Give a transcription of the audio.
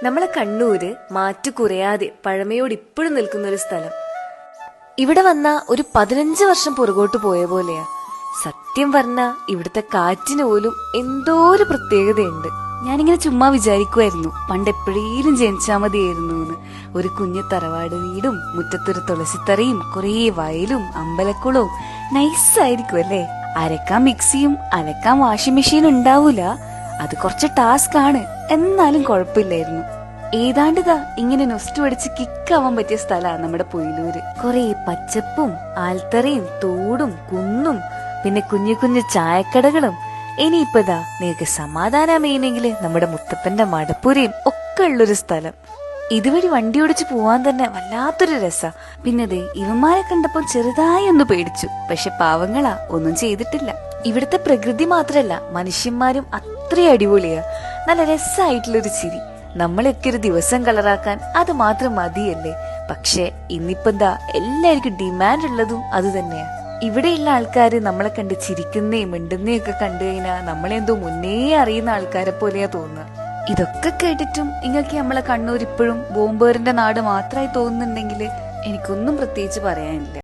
നമ്മളെ കണ്ണൂര് മാറ്റു കുറയാതെ പഴമയോട് ഇപ്പോഴും നിൽക്കുന്ന ഒരു സ്ഥലം. ഇവിടെ വന്ന ഒരു 15 വർഷം പുറകോട്ട് പോയ പോലെയാ. സത്യം പറഞ്ഞ ഇവിടുത്തെ കാറ്റിന് പോലും എന്തോ ഒരു പ്രത്യേകതയുണ്ട്. ഞാനിങ്ങനെ ചുമ്മാ വിചാരിക്കുമായിരുന്നു, പണ്ട് എപ്പോഴേലും ജനിച്ചാ മതിയായിരുന്നു എന്ന്. ഒരു കുഞ്ഞു തറവാട് വീടും മുറ്റത്തൊരു തുളസിത്തറയും കുറേ വയലും അമ്പലക്കുളവും. നൈസായിരിക്കും അല്ലേ? അരക്കാൻ മിക്സിയും അലക്കാൻ വാഷിംഗ് മെഷീൻ ഉണ്ടാവൂല, അത് കുറച്ച് ടാസ്ക് ആണ്. എന്നാലും കുഴപ്പമില്ലായിരുന്നു. ഏതാണ്ടിതാ ഇങ്ങനെ നൊസ്റ്റു അടിച്ച് കിക്കാവാൻ പറ്റിയ സ്ഥലമാണ് നമ്മുടെ പൊയിലൂര്. കൊറേ പച്ചപ്പും ആൽത്തറയും തോടും കുന്നും പിന്നെ കുഞ്ഞു കുഞ്ഞു ചായക്കടകളും. ഇനിയിപ്പതാ നിങ്ങൾക്ക് സമാധാനമേനെങ്കില് നമ്മുടെ മുത്തപ്പന്റെ മടപ്പുരയും ഒക്കെ ഉള്ളൊരു സ്ഥലം. ഇതുവഴി വണ്ടി ഓടിച്ചു പോവാൻ തന്നെ വല്ലാത്തൊരു രസാ. പിന്നതേ ഇവന്മാരെ കണ്ടപ്പോൾ ചെറുതായി ഒന്ന് പേടിച്ചു. പക്ഷെ പാവങ്ങളാ, ഒന്നും ചെയ്തിട്ടില്ല. ഇവിടുത്തെ പ്രകൃതി മാത്രല്ല, മനുഷ്യന്മാരും അത്രയും അടിപൊളിയാ. നല്ല രസമായിട്ടുള്ളൊരു ചിരി. നമ്മളൊക്കെ ഒരു ദിവസം കളറാക്കാൻ അത് മാത്രം മതിയല്ലേ? പക്ഷെ ഇന്നിപ്പെന്താ എല്ലാവർക്കും ഡിമാൻഡ് ഉള്ളതും അത് തന്നെയാ. ഇവിടെയുള്ള ആൾക്കാര് നമ്മളെ കണ്ട് ചിരിക്കുന്നേയും മിണ്ടുന്നേയും ഒക്കെ കണ്ടു കഴിഞ്ഞാൽ നമ്മളെന്തോ മുന്നേ അറിയുന്ന ആൾക്കാരെ പോലെയാ തോന്നുക. ഇതൊക്കെ കേട്ടിട്ടും ഇങ്ങക്ക് നമ്മളെ കണ്ണൂർ ഇപ്പോഴും ബോംബേറിന്റെ നാട് മാത്രമായി തോന്നുന്നുണ്ടെങ്കിൽ എനിക്കൊന്നും പ്രത്യേകിച്ച് പറയാനില്ല.